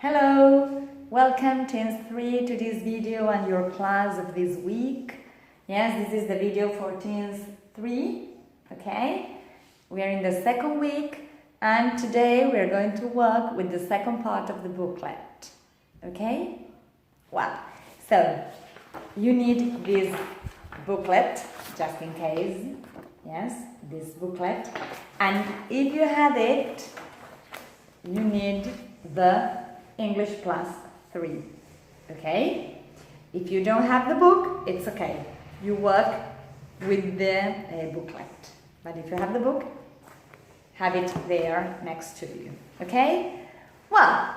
Hello! Welcome Teens 3 to this video and your class of this week. Yes, this is the video for Teens 3, okay? We are in the second week and today we are going to work with the second part of the booklet, okay? Well, so you need this booklet just in case, yes, this booklet, and if you have it, you need the English plus 3, okay? If you don't have the book, it's okay. You work with the booklet. But if you have the book, have it there next to you, okay? Well,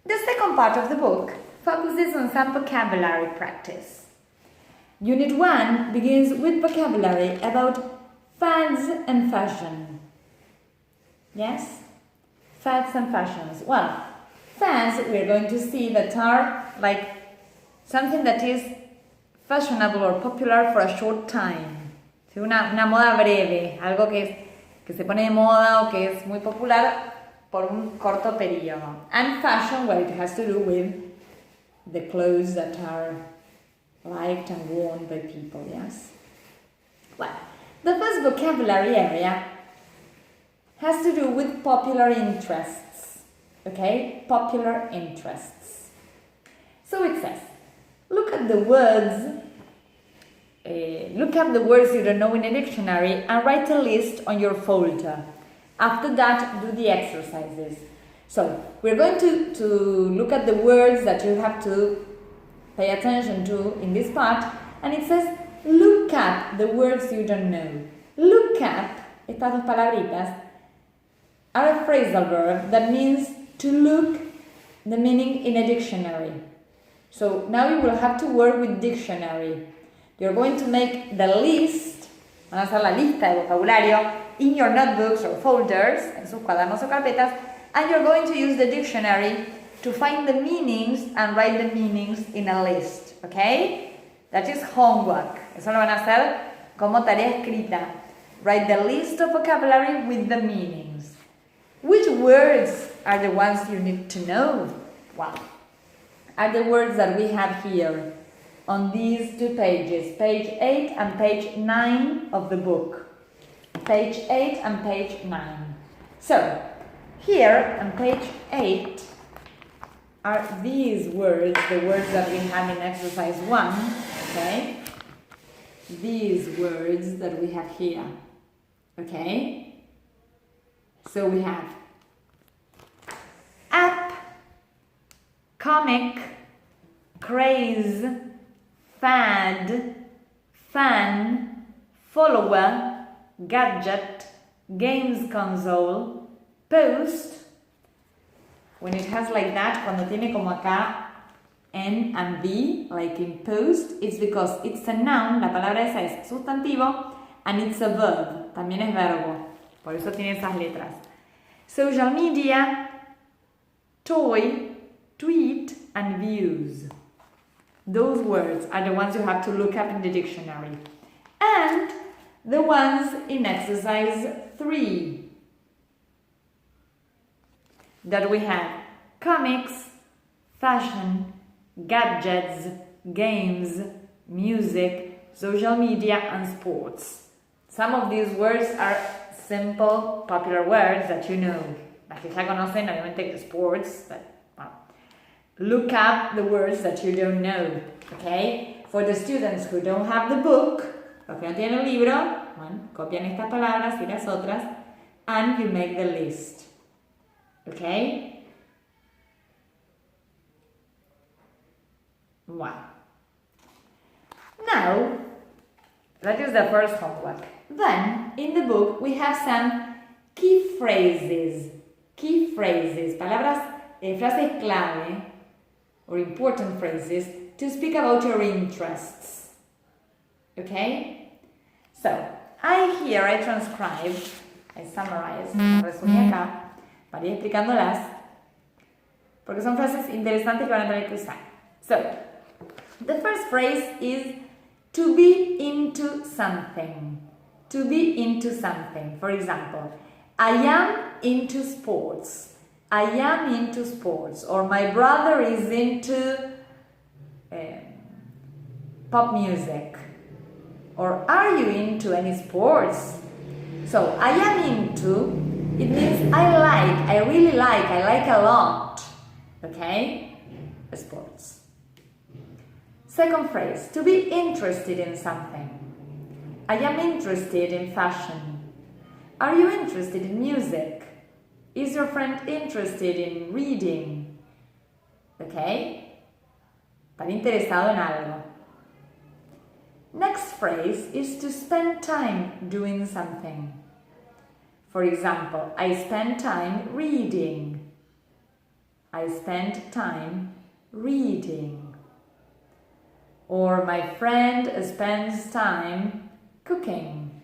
the second part of the book focuses on some vocabulary practice. Unit 1 begins with vocabulary about fads and fashion. Yes? Fads and fashions. Well, fads we're going to see that are like something that is fashionable or popular for a short time. Una moda breve, algo que se pone de moda o que es muy popular por un corto periodo. And fashion, well, it has to do with the clothes that are liked and worn by people, yes? Well, the first vocabulary area has to do with popular interests, okay? Popular interests. So it says, look up the words you don't know in a dictionary and write a list on your folder. After that, do the exercises. So, we're going to look at the words that you have to pay attention to in this part, and it says, look up the words you don't know. Look up, estas dos palabritas, are a phrasal verb that means to look the meaning in a dictionary. So now you will have to work with dictionary. You're going to make the list, van a hacer la lista de vocabulario in your notebooks or folders, en sus cuadernos o carpetas, and you're going to use the dictionary to find the meanings and write the meanings in a list, okay? That is homework. Eso lo van a hacer como tarea escrita. Write the list of vocabulary with the meanings. Which words are the ones you need to know? Well, are the words that we have here on these two pages, page 8 and page 9 of the book. Page 8 and page 9. So, here on page 8 are these words, the words that we have in exercise 1, okay? These words that we have here, okay? So we have app, comic, craze, fad, fan, follower, gadget, games console, post. When it has like that, cuando tiene como acá N and B, like in post, it's because it's a noun, la palabra esa es sustantivo, and it's a verb, también es verbo. Por eso tiene esas letras. Social media, toy, tweet, and views. Those words are the ones you have to look up in the dictionary. And the ones in exercise 3. That we have comics, fashion, gadgets, games, music, social media, and sports. Some of these words are simple, popular words that you know. Las que ya conocen, obviamente, sports, but well. Look up the words that you don't know, okay? For the students who don't have the book, los que no tienen el libro, bueno, copian estas palabras y las otras, and you make the list, okay? Wow. Now, that is the first homework. Then, in the book, we have some key phrases. Key phrases, palabras, frases clave, or important phrases, to speak about your interests. Okay? So, I transcribed, I summarized, resumí acá, para ir explicándolas, porque son frases interesantes que van a tener que usar. So, the first phrase is to be into something. To be into something. For example, I am into sports. I am into sports, or my brother is into pop music, or are you into any sports? So I am into, it means I really like, I like a lot, okay? Sports. Second phrase, to be interested in something. I am interested in fashion. Are you interested in music? Is your friend interested in reading? Okay? Estar interesado en algo. Next phrase is to spend time doing something. For example, I spend time reading. I spend time reading. Or my friend spends time cooking.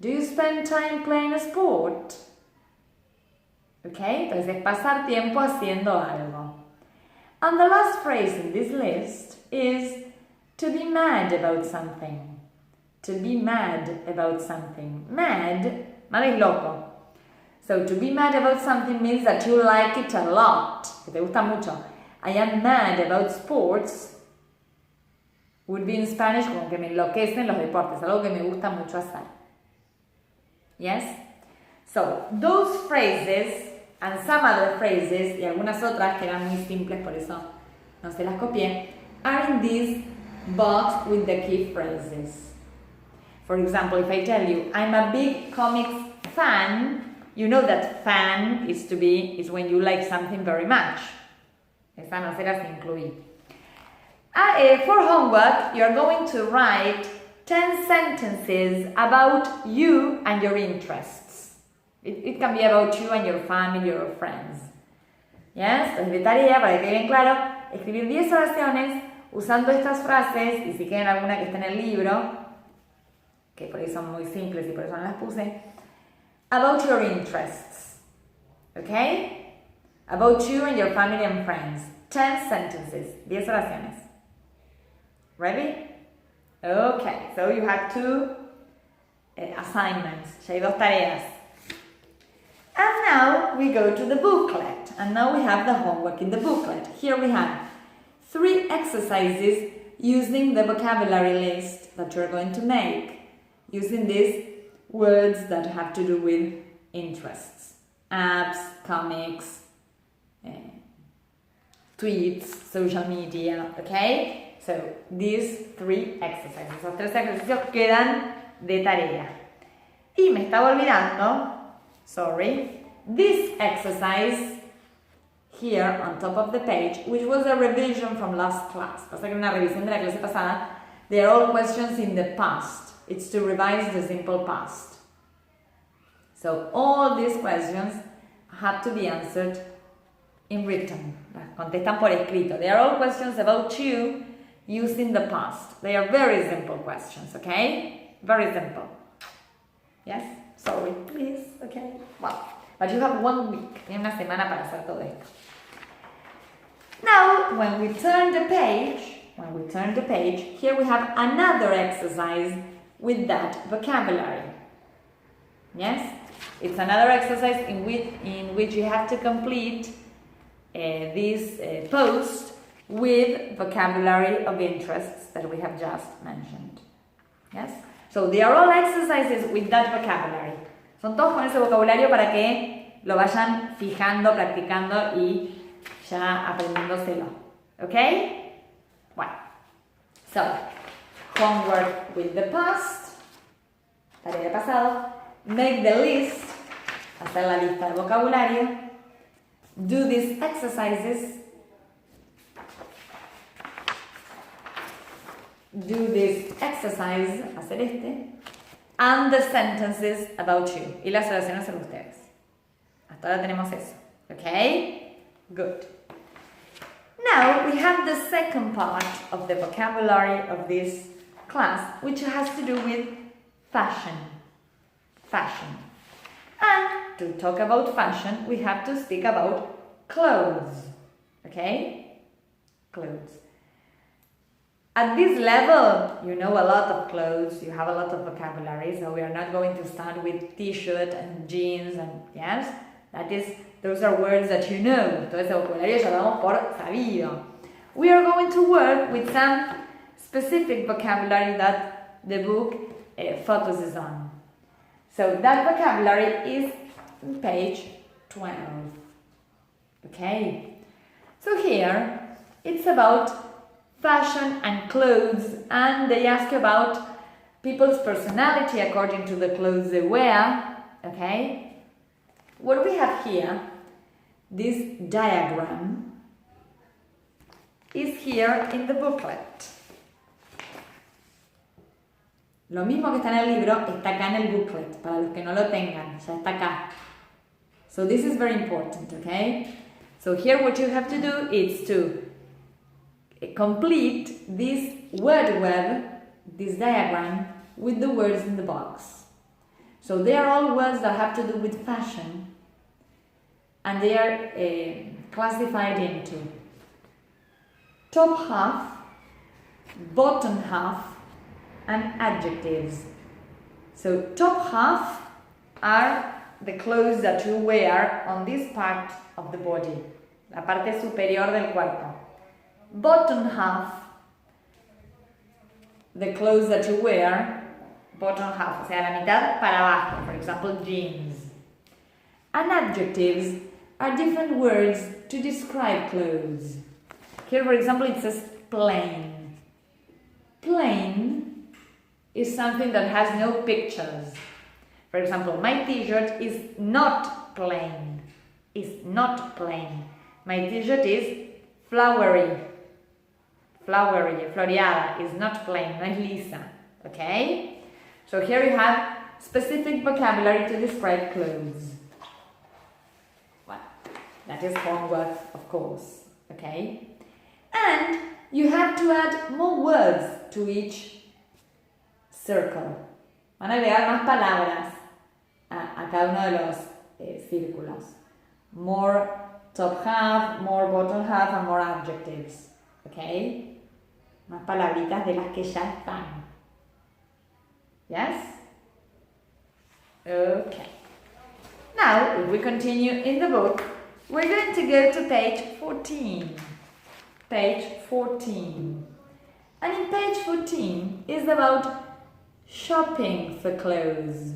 Do you spend time playing a sport? Okay, entonces es pasar tiempo haciendo algo. And the last phrase in this list is to be mad about something. To be mad about something. Mad es loco. So to be mad about something means that you like it a lot. Que te gusta mucho. I am mad about sports would be in Spanish como que me enloquecen los deportes. Algo que me gusta mucho hacer. Yes? So, those phrases and some other phrases y algunas otras que eran muy simples, por eso no se las copié, are in this box with the key phrases. For example, if I tell you, I'm a big comics fan, you know that fan is when you like something very much. Esa no se las incluí. For homework, you're going to write 10 sentences about you and your interests. It can be about you and your family or friends. Yes? Entonces, de tarea, para que quede bien claro, escribir 10 oraciones usando estas frases, y si quieren alguna que esté en el libro, que por ahí son muy simples y por eso no las puse, about your interests. Okay? About you and your family and friends. 10 sentences, 10 oraciones. Ready? Okay, so you have 2 assignments. Ya hay 2 tareas. And now we go to the booklet. And now we have the homework in the booklet. Here we have 3 exercises using the vocabulary list that you're going to make. Using these words that have to do with interests. Apps, comics, tweets, social media, okay? So, these 3 exercises. Esos 3 ejercicios quedan de tarea. Y me estaba olvidando, sorry, this exercise here on top of the page, which was a revision from last class. Pasa que una revisión de la clase pasada. They are all questions in the past. It's to revise the simple past. So, all these questions have to be answered in written. Las contestan por escrito. They are all questions about you using the past. They are very simple questions, okay? Very simple. Yes? Sorry, please, okay? Well, but you have 1 week. Tienen una semana para hacer todo esto. Now, when we turn the page, here we have another exercise with that vocabulary. Yes? It's another exercise in which you have to complete this post with vocabulary of interests that we have just mentioned. Yes? So they are all exercises with that vocabulary. Son todos con ese vocabulario para que lo vayan fijando, practicando y ya aprendiéndoselo. Okay? Bueno. So, homework with the past. Tarea de pasado. Make the list. Hacer la lista de vocabulario. Do these exercises. Do this exercise, hacer este, and the sentences about you. Y las oraciones sobre ustedes. Hasta ahora tenemos eso. Okay? Good. Now we have the second part of the vocabulary of this class, which has to do with fashion. Fashion. And to talk about fashion, we have to speak about clothes. Okay? Clothes. At this level, you know a lot of clothes, you have a lot of vocabulary, so we are not going to start with t-shirt and jeans and yes, that is those are words that you know. Todo ese vocabulario ya lo damos por sabido. We are going to work with some specific vocabulary that the book focuses on. So that vocabulary is on page 12. Okay? So here, it's about fashion and clothes, and they ask you about people's personality according to the clothes they wear. Okay? What we have here, this diagram, is here in the booklet. Lo mismo que está en el libro está acá en el booklet, para los que no lo tengan, ya está acá. So this is very important, okay? So here what you have to do is to complete this word web, this diagram, with the words in the box. So they are all words that have to do with fashion, and they are classified into top half, bottom half, and adjectives. So top half are the clothes that you wear on this part of the body, la parte superior del cuerpo. Bottom half, the clothes that you wear, bottom half, o sea, la mitad para abajo, for example, jeans. And adjectives are different words to describe clothes. Here, for example, it says plain. Plain is something that has no pictures. For example, my t-shirt is not plain. Is not plain. My t-shirt is flowery. Flowery, floreada, is not plain, no es lisa. Okay? So here you have specific vocabulary to describe clothes. Well, that is homework, of course. Okay? And you have to add more words to each circle. Van a agregar más palabras a cada uno de los círculos. More top half, more bottom half, and more adjectives. Okay? Más palabritas de las que ya están. Yes? Okay. Now, if we continue in the book, we're going to go to page 14. Page 14. And in page 14 is about shopping for clothes.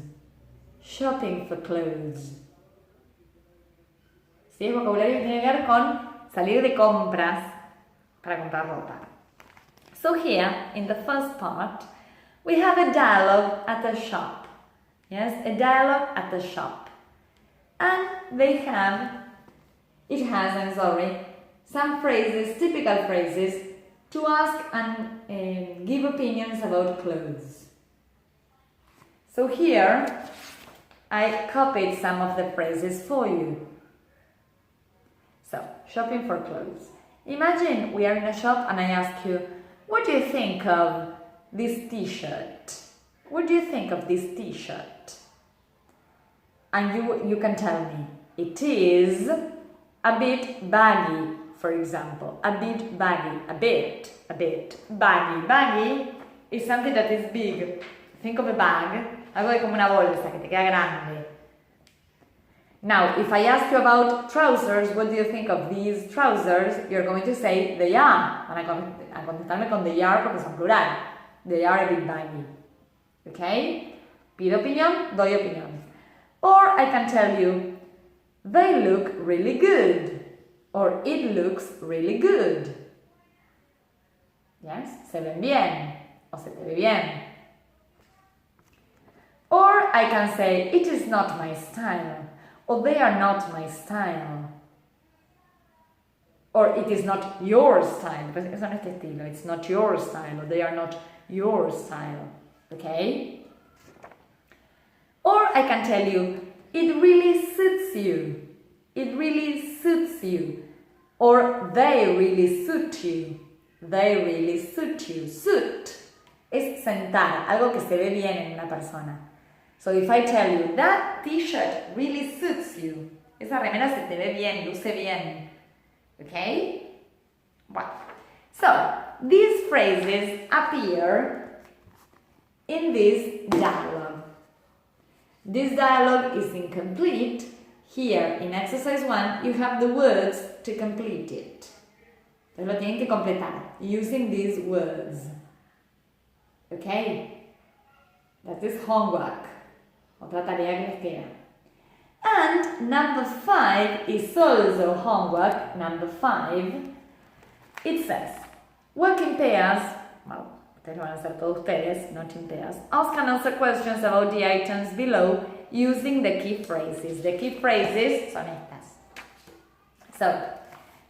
Shopping for clothes. Sí, es vocabulario que tiene que ver con salir de compras para comprar ropa. So here, in the first part, we have a dialogue at a shop. Yes, a dialogue at the shop. And it has some phrases, typical phrases, to ask and give opinions about clothes. So here, I copied some of the phrases for you. So, shopping for clothes. Imagine we are in a shop and I ask you, what do you think of this t-shirt? What do you think of this t-shirt? And you can tell me, it is a bit baggy, for example. A bit baggy, a bit. Baggy. Baggy is something that is big. Think of a bag, algo de como una bolsa, que te queda grande. Now, if I ask you about trousers, what do you think of these trousers? You're going to say, they are. Van a contestarme con they are porque son plural. They are a bit baggy. Okay? Pido opinión, doy opinión. Or I can tell you, they look really good. Or it looks really good. Yes? Se ven bien. O se te ve bien. Or I can say, it is not my style. Or they are not my style. Or it is not your style. Pues eso no es tu estilo. It's not your style. Or they are not your style. Okay? Or I can tell you, it really suits you. It really suits you. Or they really suit you. They really suit you. Suit es sentar, algo que se ve bien en una persona. So if I tell you, that t-shirt really suits you. Esa remera se te ve bien, luce bien. Okay? Well, so these phrases appear in this dialogue. This dialogue is incomplete. here in exercise 1 you have the words to complete it. Entonces lo tienen que completar using these words. Okay? That is homework. Otra tarea que les queda. And number 5 is also homework. Number 5. It says, work in pairs. Well, ustedes lo van a hacer todos ustedes, not in pairs. Ask and answer questions about the items below using the key phrases. The key phrases son estas. So,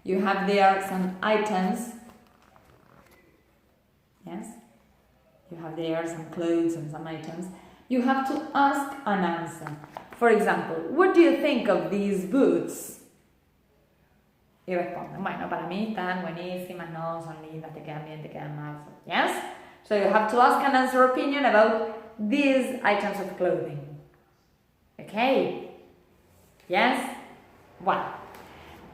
you have there some items. Yes? You have there some clothes and some items. You have to ask and answer. For example, what do you think of these boots? Y responden, bueno, para mí están buenísimas, no, son lindas, te quedan bien, te quedan mal. Yes? So you have to ask and answer opinion about these items of clothing. Okay? Yes? Well.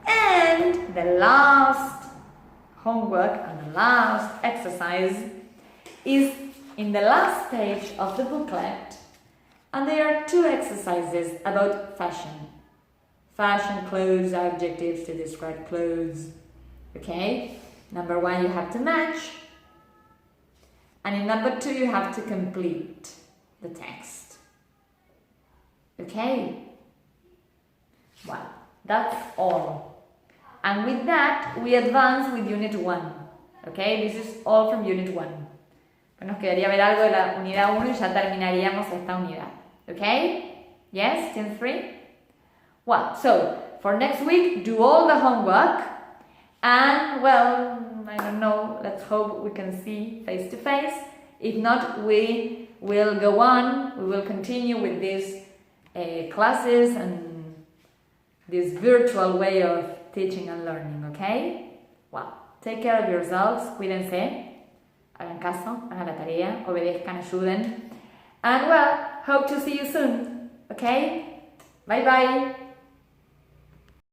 And the last homework and the last exercise is in the last page of the booklet, and there are 2 exercises about fashion. Fashion, clothes, adjectives to describe clothes. Okay? Number 1 you have to match, and in number 2 you have to complete the text. Okay? Well, that's all. And with that, we advance with Unit 1. Okay, this is all from Unit 1. Pues nos quedaría ver algo de la Unidad 1 y ya terminaríamos esta unidad. Okay? Yes, Team 3? Well, so, for next week, do all the homework. And, well, I don't know, let's hope we can see face to face. If not, we will go on. We will continue with these classes and this virtual way of teaching and learning, okay? Well, take care of yourselves, cuídense, hagan caso, hagan la tarea, obedezcan, ayuden. And well, hope to see you soon, okay? Bye bye!